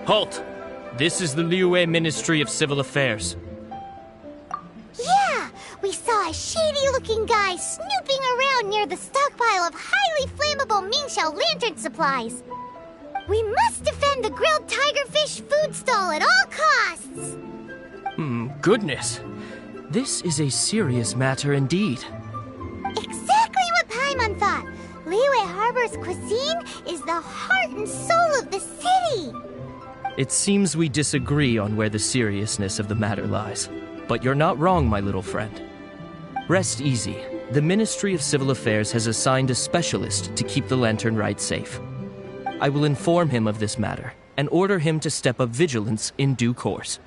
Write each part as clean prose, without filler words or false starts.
Halt! This is the Liyue Ministry of Civil Affairs. Yeah! We saw a shady-looking guy snooping around near the stockpile of highly flammable Mingxiao lantern supplies. We must defend the grilled tigerfish food stall at all costs! Goodness. This is a serious matter indeed. Exactly what Paimon thought! Liyue Harbor's cuisine is the heart and soul of the city! It seems we disagree on where the seriousness of the matter lies. But you're not wrong, my little friend. Rest easy. The Ministry of Civil Affairs has assigned a specialist to keep the Lantern Rite safe. I will inform him of this matter and order him to step up vigilance in due course.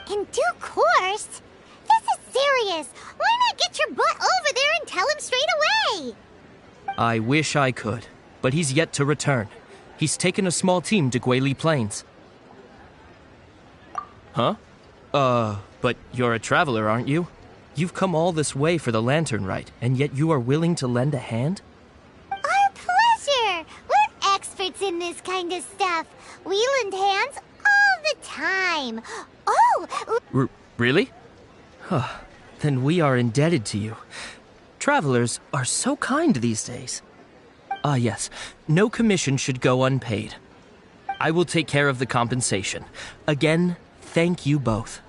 In due course? This is serious! Why not get your butt over there and tell him straight away? I wish I could, but he's yet to return. He's taken a small team to Guili Plains. Huh? But you're a traveler, aren't you? You've come all this way for the Lantern Rite, and yet you are willing to lend a hand? Our pleasure! We're experts in this kind of stuff. We lend hands all the time. Oh! Really? Huh. Then we are indebted to you. Travelers are so kind these days. Ah, yes. No commission should go unpaid. I will take care of the compensation. Again, thank you both.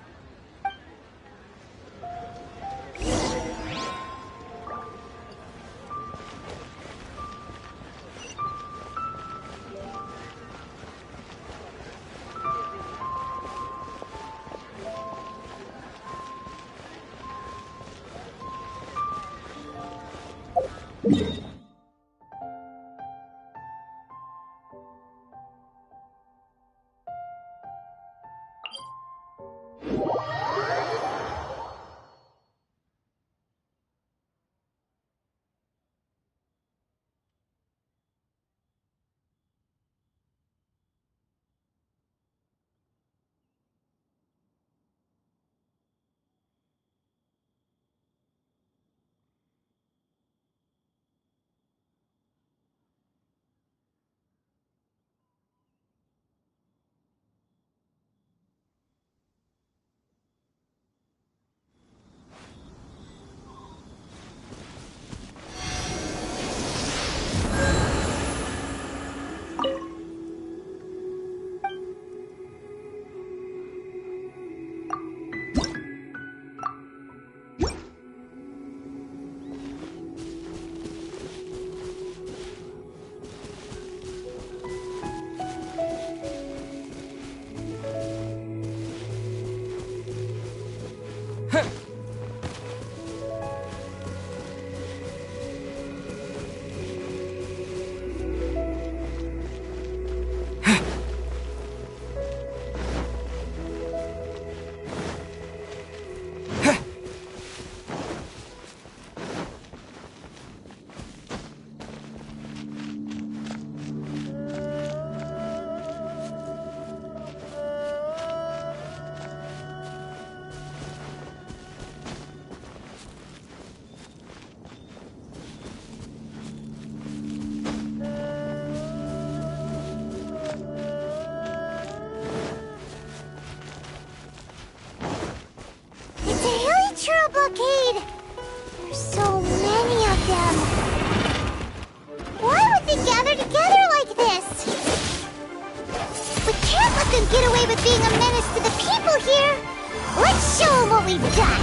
Blockade! There's so many of them. Why would they gather together like this? We can't let them get away with being a menace to the people here. Let's show them what we've got.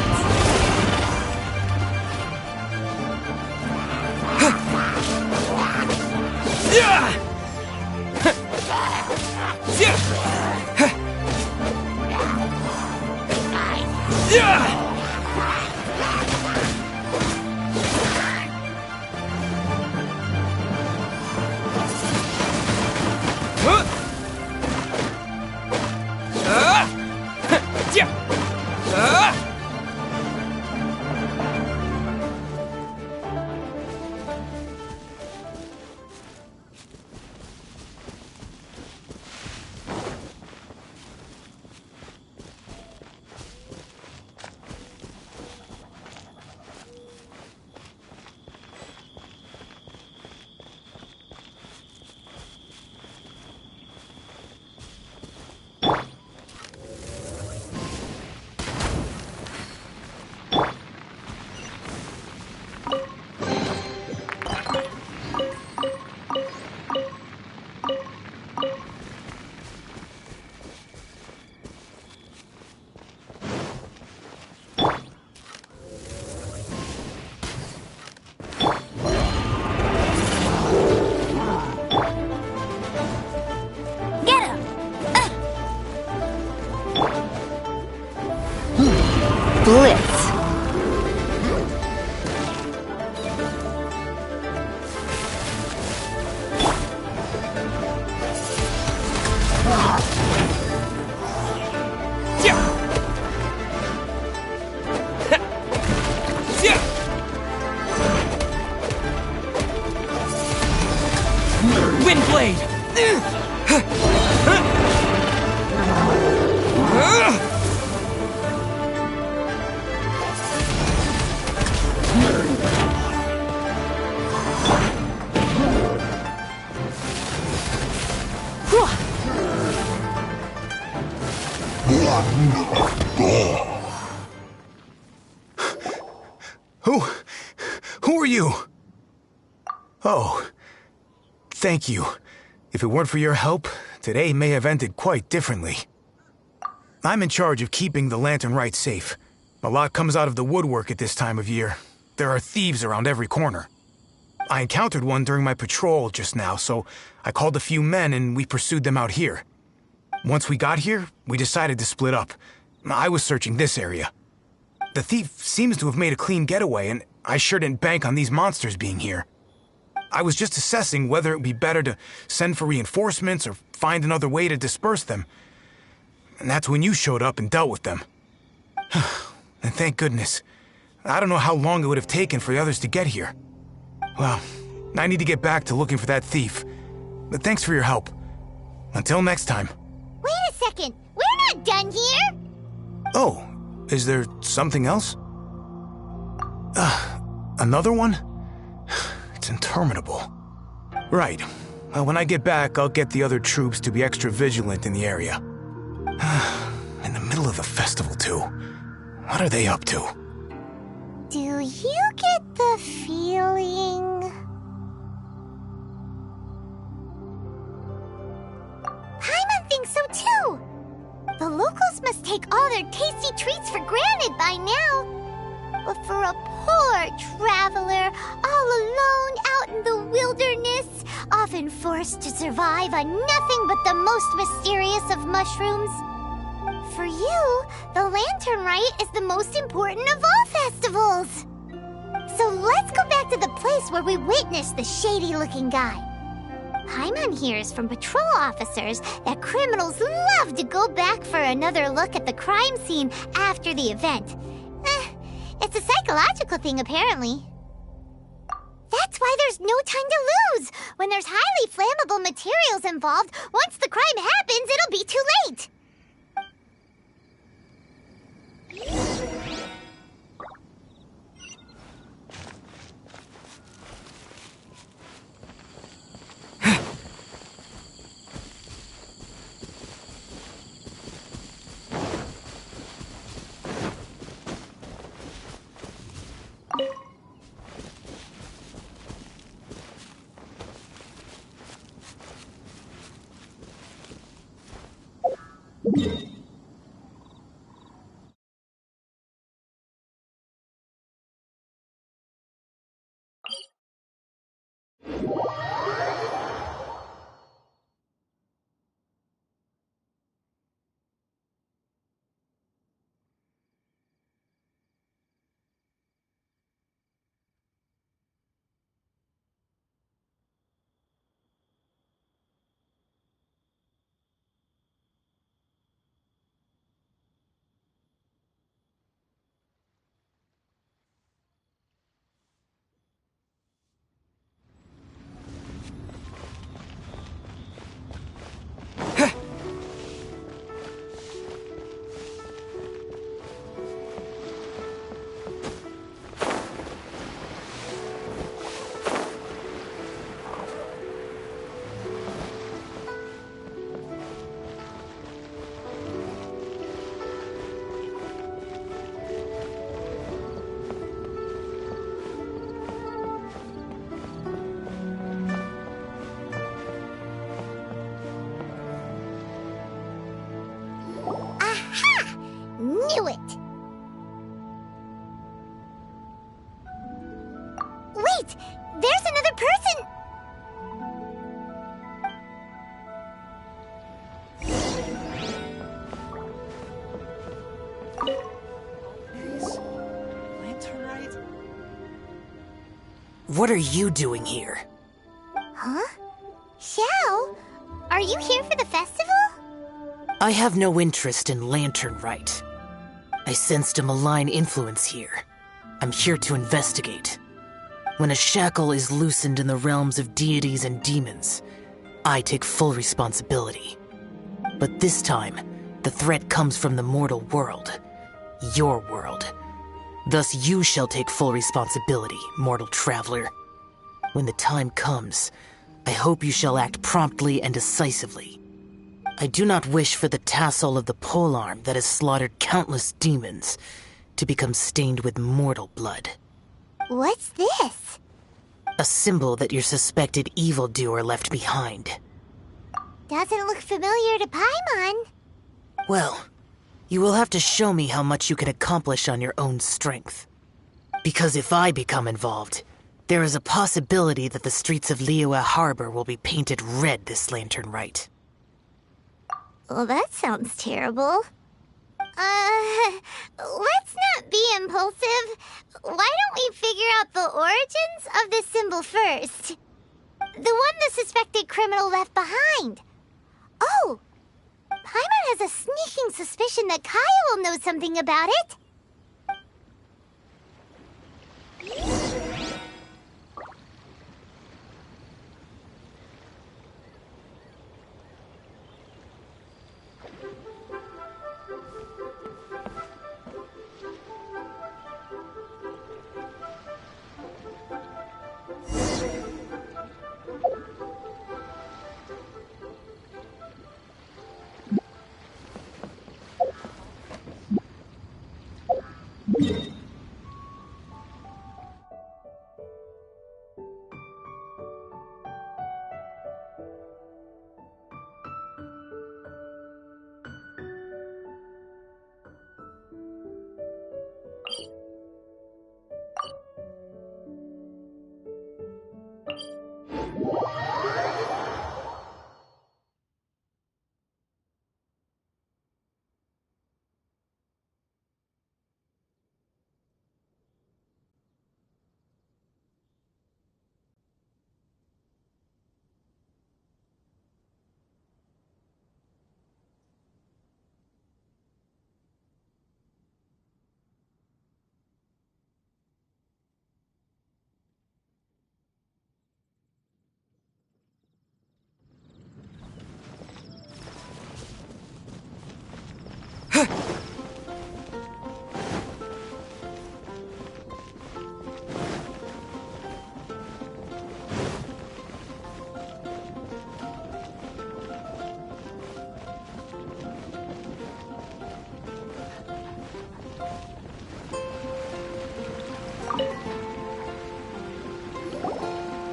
Blitz. Windblade! Who are you? Oh, thank you. If it weren't for your help, today may have ended quite differently. I'm in charge of keeping the Lantern Rite safe. A lot comes out of the woodwork at this time of year. There are thieves around every corner. I encountered one during my patrol just now, so I called a few men and we pursued them out here. Once we got here, we decided to split up. I was searching this area. The thief seems to have made a clean getaway, and I sure didn't bank on these monsters being here. I was just assessing whether it would be better to send for reinforcements or find another way to disperse them. And that's when you showed up and dealt with them. And thank goodness. I don't know how long it would have taken for the others to get here. Well, I need to get back to looking for that thief. But thanks for your help. Until next time. Wait a second. We're not done here. Oh, is there something else? Another one? It's interminable. Right. Well, when I get back, I'll get the other troops to be extra vigilant in the area. In the middle of the festival, too. What are they up to? Do you get the feeling... Paimon thinks so too! The locals must take all their tasty treats for granted by now. But for a poor traveler, all alone out in the wilderness, often forced to survive on nothing but the most mysterious of mushrooms. For you, the Lantern Rite is the most important of all festivals. So let's go back to the place where we witnessed the shady-looking guy. Paimon hears from patrol officers that criminals love to go back for another look at the crime scene after the event. It's a psychological thing, apparently. That's why there's no time to lose. When there's highly flammable materials involved, once the crime happens, it'll be too late. Knew it! Wait! There's another person! What are you doing here? Huh? Xiao, are you here for the festival? I have no interest in Lantern Rite. I sensed a malign influence here. I'm here to investigate. When a shackle is loosened in the realms of deities and demons, I take full responsibility. But this time, the threat comes from the mortal world. Your world. Thus you shall take full responsibility, mortal traveler. When the time comes, I hope you shall act promptly and decisively. I do not wish for the tassel of the polearm that has slaughtered countless demons to become stained with mortal blood. What's this? A symbol that your suspected evildoer left behind. Doesn't look familiar to Paimon. Well, you will have to show me how much you can accomplish on your own strength. Because if I become involved, there is a possibility that the streets of Liyue Harbor will be painted red this Lantern Rite. Well, that sounds terrible. Let's not be impulsive. Why don't we figure out the origins of this symbol first? The one the suspected criminal left behind. Oh! Paimon has a sneaking suspicion that Kaya will know something about it.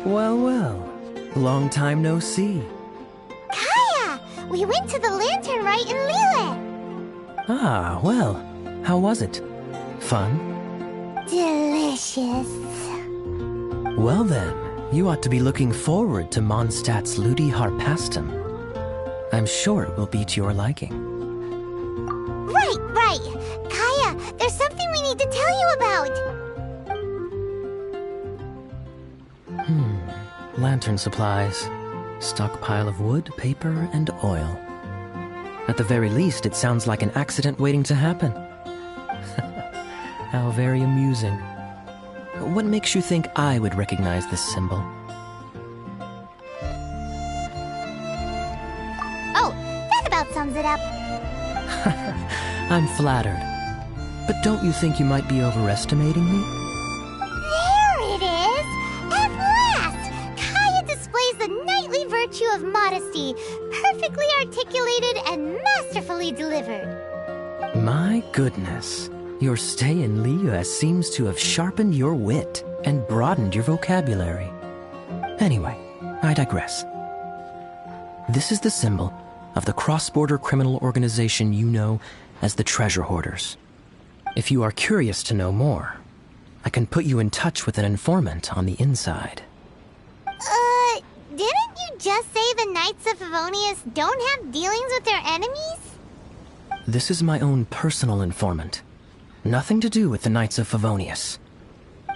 Well, well. Long time no see. Kaya! We went to the Lantern Rite in Liyue. Ah, well. How was it? Fun? Delicious. Well then, you ought to be looking forward to Mondstadt's Ludi Harpastum. I'm sure it will be to your liking. Right. Kaya, there's something we need to tell you about. Lantern supplies. Stockpile of wood, paper, and oil. At the very least, it sounds like an accident waiting to happen. How very amusing. What makes you think I would recognize this symbol? Oh, that about sums it up. I'm flattered. But don't you think you might be overestimating me? There it is! At last! Kaya displays the knightly virtue of modesty, perfectly articulated and masterfully delivered. My goodness. Your stay in Liyue seems to have sharpened your wit and broadened your vocabulary. Anyway, I digress. This is the symbol of the cross-border criminal organization you know as the Treasure Hoarders. If you are curious to know more, I can put you in touch with an informant on the inside. Didn't you just say the Knights of Favonius don't have dealings with their enemies? This is my own personal informant. Nothing to do with the Knights of Favonius.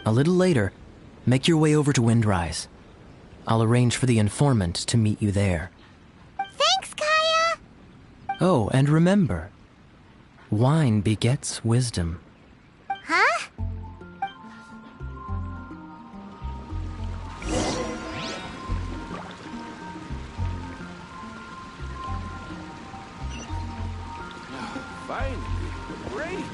A little later, make your way over to Windrise. I'll arrange for the informant to meet you there. Thanks, Kaya! Oh, and remember, wine begets wisdom. Huh? Finally, a break.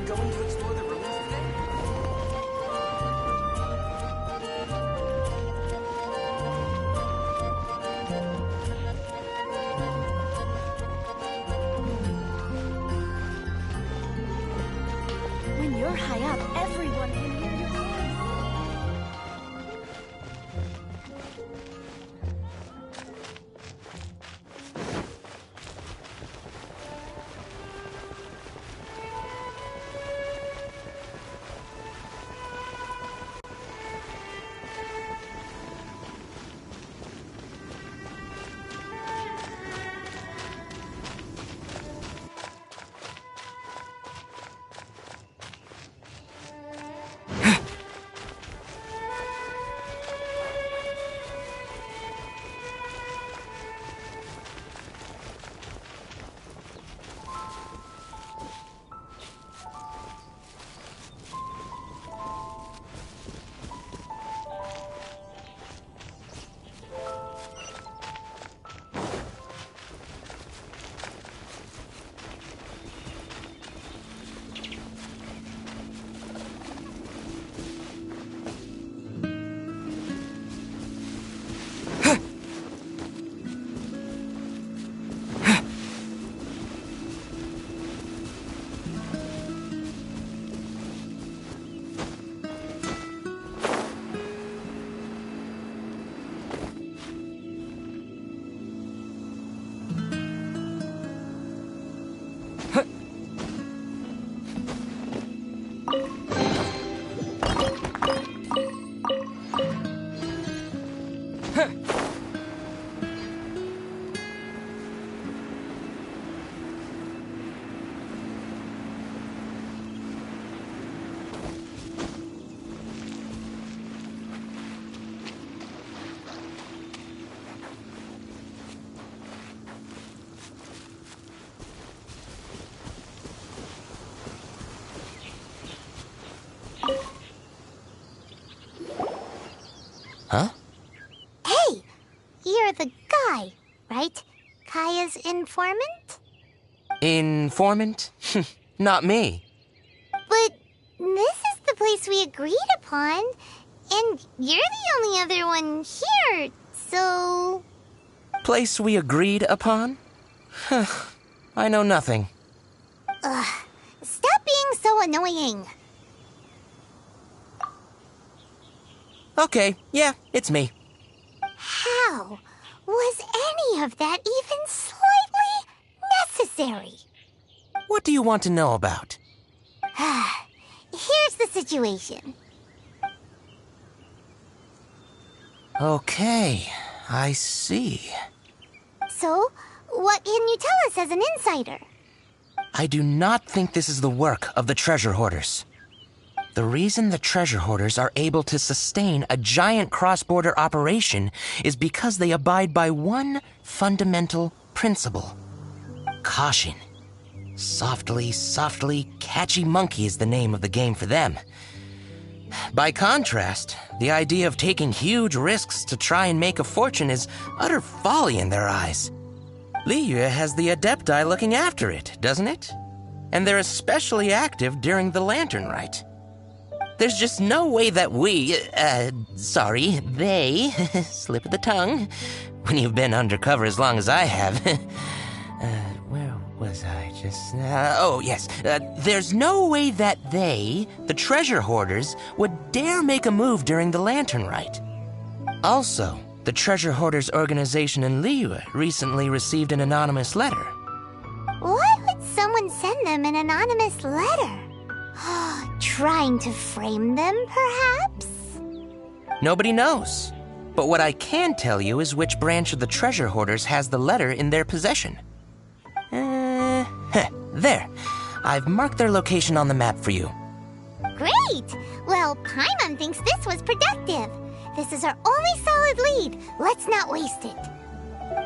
Going to explore the ruins today? When you're high up, everyone can hear your voice. Huh? Hey! You're the guy, right? Kaya's informant? Informant? Not me. But this is the place we agreed upon, and you're the only other one here, so... Place we agreed upon? I know nothing. Stop being so annoying. Okay, yeah, it's me. How was any of that even slightly necessary? What do you want to know about? Here's the situation. Okay, I see. So, what can you tell us as an insider? I do not think this is the work of the treasure hoarders. The reason the treasure hoarders are able to sustain a giant cross-border operation is because they abide by one fundamental principle. Caution. Softly, softly, catchy monkey is the name of the game for them. By contrast, the idea of taking huge risks to try and make a fortune is utter folly in their eyes. Liyue has the Adepti looking after it, doesn't it? And they're especially active during the Lantern Rite. There's just no way that they, slip of the tongue, when you've been undercover as long as I have. Where was I just now? Oh, yes. There's no way that they, the treasure hoarders, would dare make a move during the Lantern Rite. Also, the treasure hoarders organization in Liyue recently received an anonymous letter. Why would someone send them an anonymous letter? Trying to frame them, perhaps? Nobody knows. But what I can tell you is which branch of the treasure hoarders has the letter in their possession. There. I've marked their location on the map for you. Great! Well, Paimon thinks this was productive. This is our only solid lead. Let's not waste it.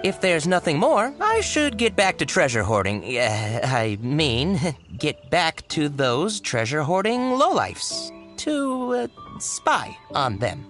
If there's nothing more, I should get back to treasure hoarding. Get back to those treasure hoarding lowlifes. To, spy on them.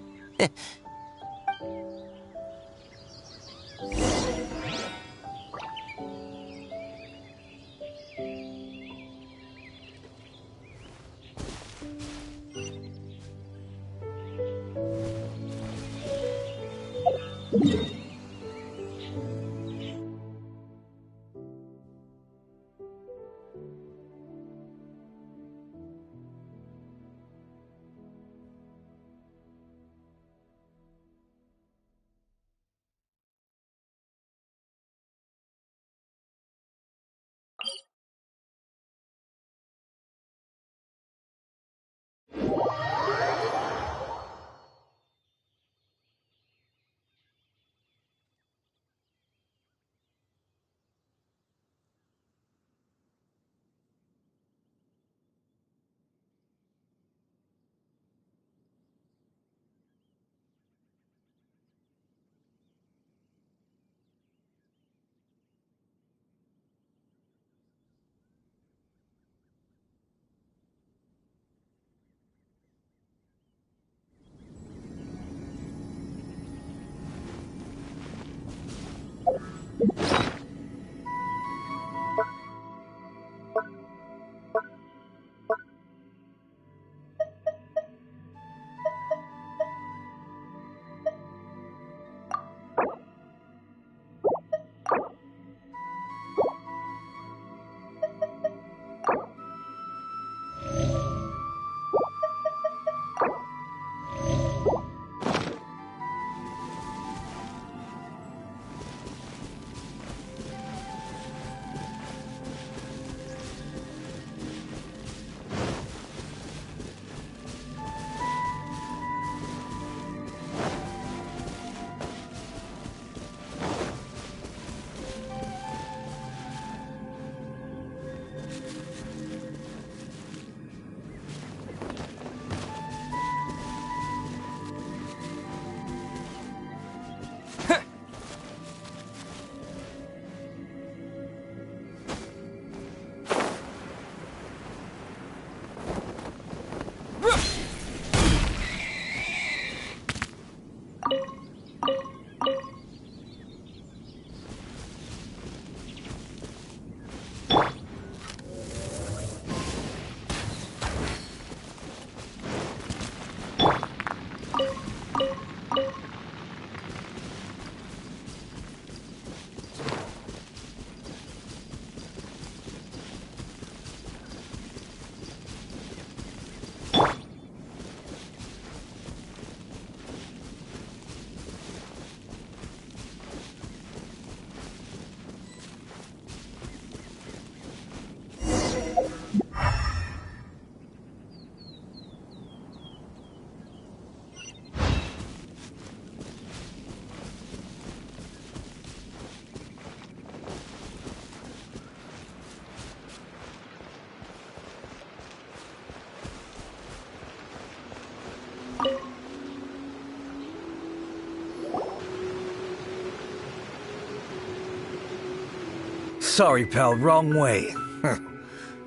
Sorry, pal, wrong way.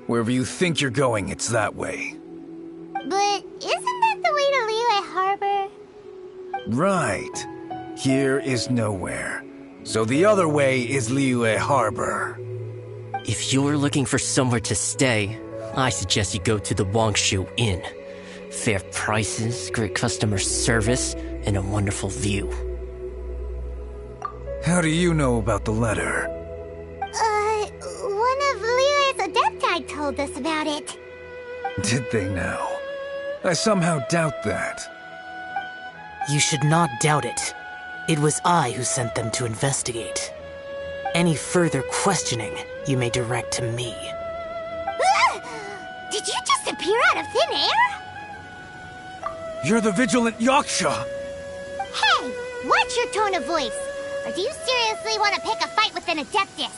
Wherever you think you're going, it's that way. But isn't that the way to Liyue Harbor? Right. Here is nowhere. So the other way is Liyue Harbor. If you're looking for somewhere to stay, I suggest you go to the Wangshu Inn. Fair prices, great customer service, and a wonderful view. How do you know about the letter? One of Liyue's Adepti told us about it. Did they now? I somehow doubt that. You should not doubt it. It was I who sent them to investigate. Any further questioning you may direct to me. Did you just appear out of thin air? You're the vigilant Yaksha! Watch your tone of voice. Or do you seriously want to pick a fight with an Adeptus?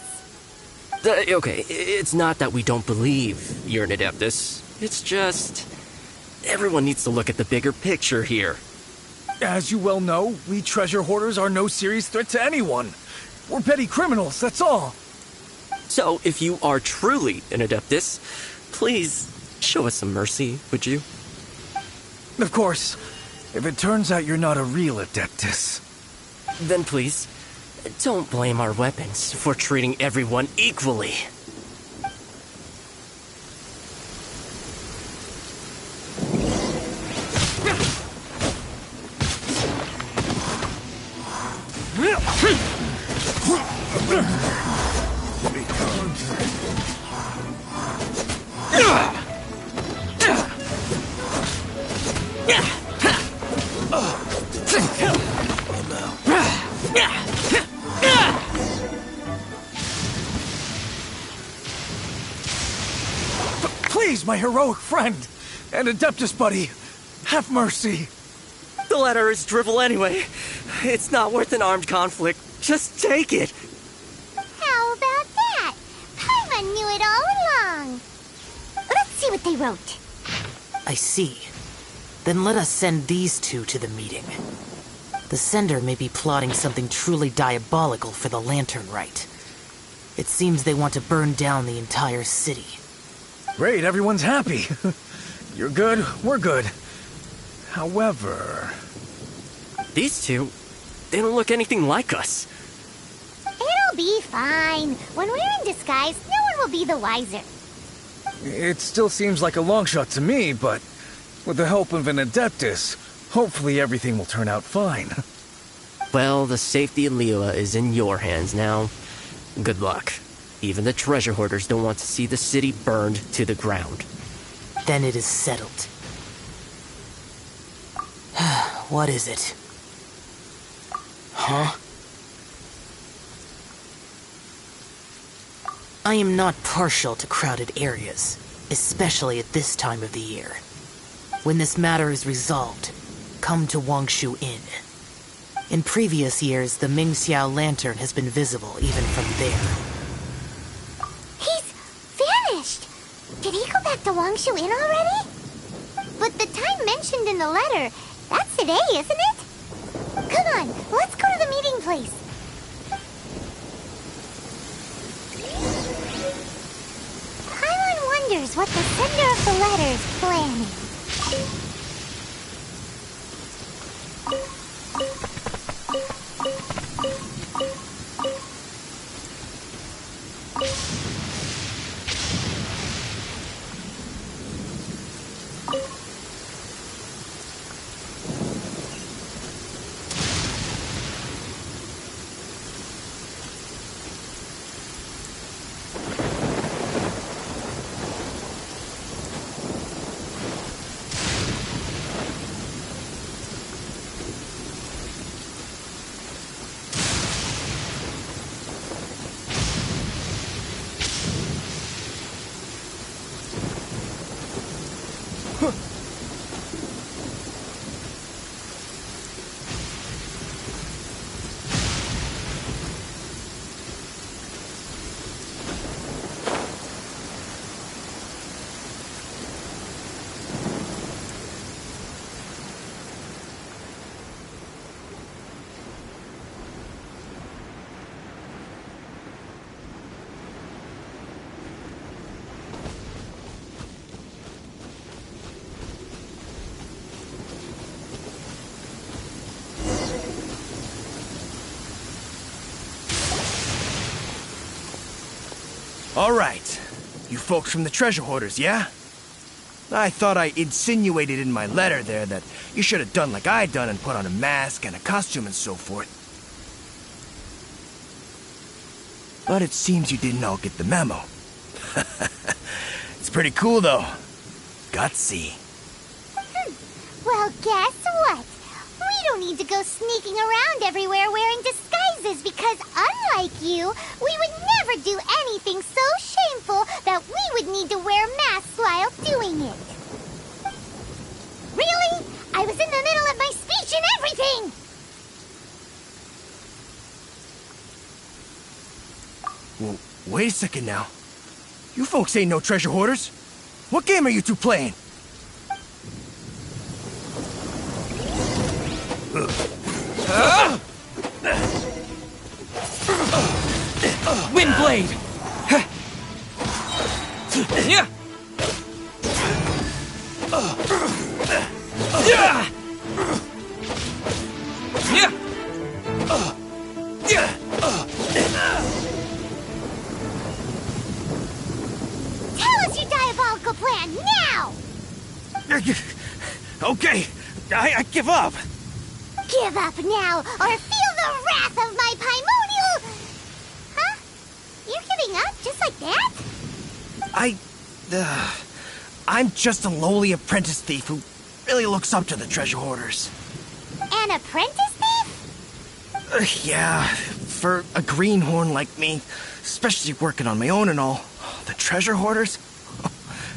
Okay, it's not that we don't believe you're an Adeptus. It's just... everyone needs to look at the bigger picture here. As you well know, we treasure hoarders are no serious threat to anyone. We're petty criminals, that's all. So, if you are truly an Adeptus, please show us some mercy, would you? Of course, if it turns out you're not a real Adeptus. Then please, don't blame our weapons for treating everyone equally. Please, my heroic friend and Adeptus buddy, have mercy. The letter is drivel anyway. It's not worth an armed conflict. Just take it. How about that? Paimon knew it all along. Let's see what they wrote. I see. Then let us send these two to the meeting. The sender may be plotting something truly diabolical for the Lantern Rite. It seems they want to burn down the entire city. Great, everyone's happy. You're good, we're good. However... These two, they don't look anything like us. It'll be fine. When we're in disguise, no one will be the wiser. It still seems like a long shot to me, but with the help of an Adeptus, hopefully everything will turn out fine. Well, the safety of Leela is in your hands now. Good luck. Even the treasure hoarders don't want to see the city burned to the ground. Then it is settled. What is it? Huh? I am not partial to crowded areas, especially at this time of the year. When this matter is resolved, come to Wangshu Inn. In previous years, the Mingxiao lantern has been visible even from there. He's vanished! Did he go back to Wangshu Inn already? But the time mentioned in the letter, that's today, isn't it? Come on, let's go to the meeting place. Paimon wonders what the sender of the letter is planning. All right. You folks from the treasure hoarders, yeah? I thought I insinuated in my letter there that you should have done like I done and put on a mask and a costume and so forth. But it seems you didn't all get the memo. It's pretty cool, though. Gutsy. Well, guess what? We don't need to go sneaking around everywhere wearing disguises because, unlike you, we would never do anything so shameful that we would need to wear masks while doing it. Really? I was in the middle of my speech and everything! Wait a second now. You folks ain't no treasure hoarders. What game are you two playing? Windblade! Yeah! Yeah! Tell us your diabolical plan now! Okay, I give up. Give up now, or feel the wrath of my primordial... Huh? You're giving up just like that? I'm just a lowly apprentice thief who really looks up to the treasure hoarders. An apprentice thief? Yeah, for a greenhorn like me, especially working on my own and all, the treasure hoarders,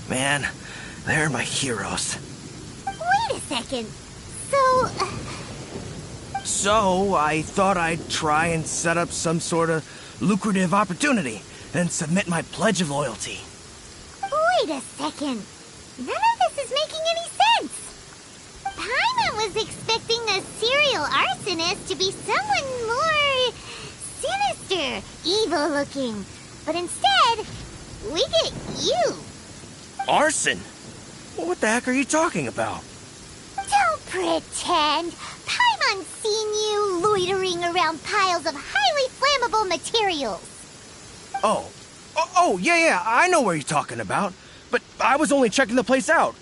man, they're my heroes. Wait a second. So, I thought I'd try and set up some sort of lucrative opportunity and submit my pledge of loyalty. Wait a second. None of this is making any sense. Paimon was expecting a serial arsonist to be someone more sinister, evil-looking. But instead, we get you. Arson? What the heck are you talking about? Don't pretend. Paimon's seen you loitering around piles of highly flammable materials. Oh, yeah, I know what you're talking about. But I was only checking the place out.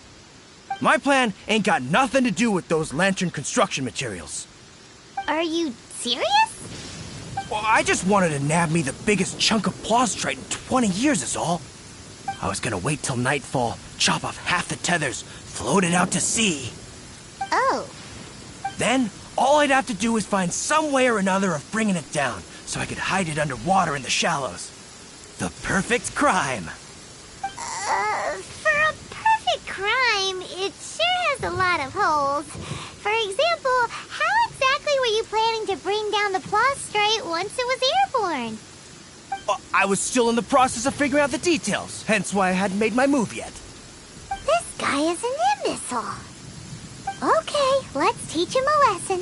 My plan ain't got nothing to do with those lantern construction materials. Are you serious? Well, I just wanted to nab me the biggest chunk of plaustrite in 20 years is all. I was gonna wait till nightfall, chop off half the tethers, float it out to sea. Oh. Then, all I'd have to do is find some way or another of bringing it down, so I could hide it underwater in the shallows. The perfect crime. For a perfect crime, it sure has a lot of holes. For example, how exactly were you planning to bring down the plaustrite once it was airborne? I was still in the process of figuring out the details, hence why I hadn't made my move yet. This guy is an imbecile. Okay, let's teach him a lesson.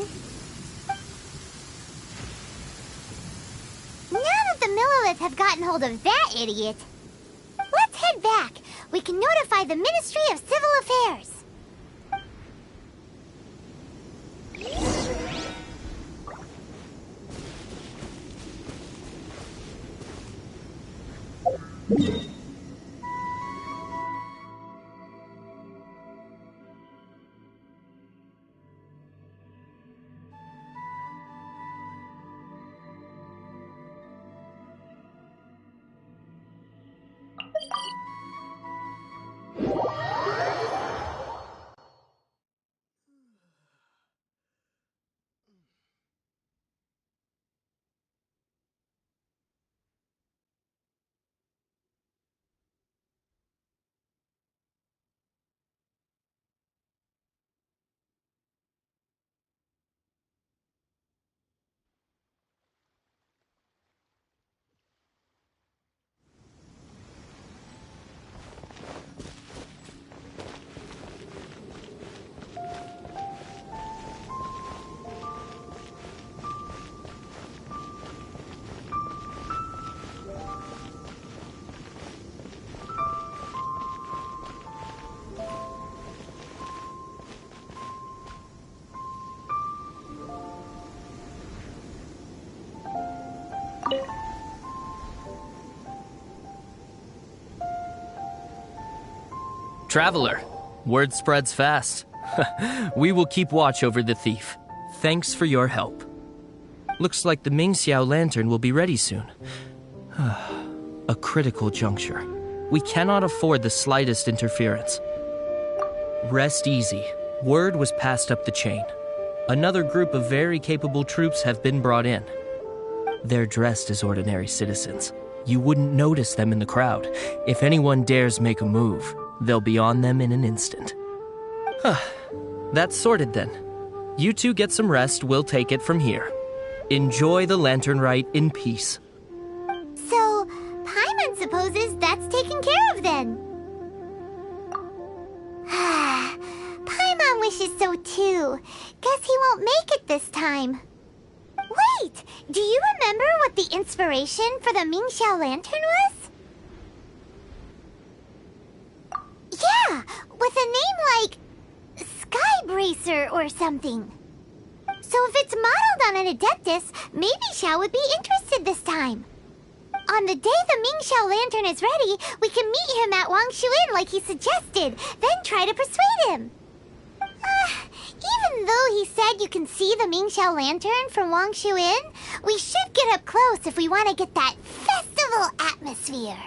Now that the Millilith have gotten hold of that idiot, let's head back. We can notify the Ministry of Civil Affairs. Traveler, word spreads fast. We will keep watch over the thief. Thanks for your help. Looks like the Mingxiao lantern will be ready soon. A critical juncture. We cannot afford the slightest interference. Rest easy. Word was passed up the chain. Another group of very capable troops have been brought in. They're dressed as ordinary citizens. You wouldn't notice them in the crowd. If anyone dares make a move, they'll be on them in an instant. That's sorted then. You two get some rest, we'll take it from here. Enjoy the lantern rite in peace. So, Paimon then. Paimon wishes so too. Guess he won't make it this time. Wait! Do you remember what the inspiration for the Mingxiao lantern was? Yeah! With a name like... Skybracer or something. So if it's modeled on an Adeptus, maybe Xiao would be interested this time. On the day the Mingxiao lantern is ready, we can meet him at Wangshuin like he suggested, then try to persuade him. Even though he said you can see the Mingxiao lantern from Wangshuin, we should get up close if we want to get that festival atmosphere.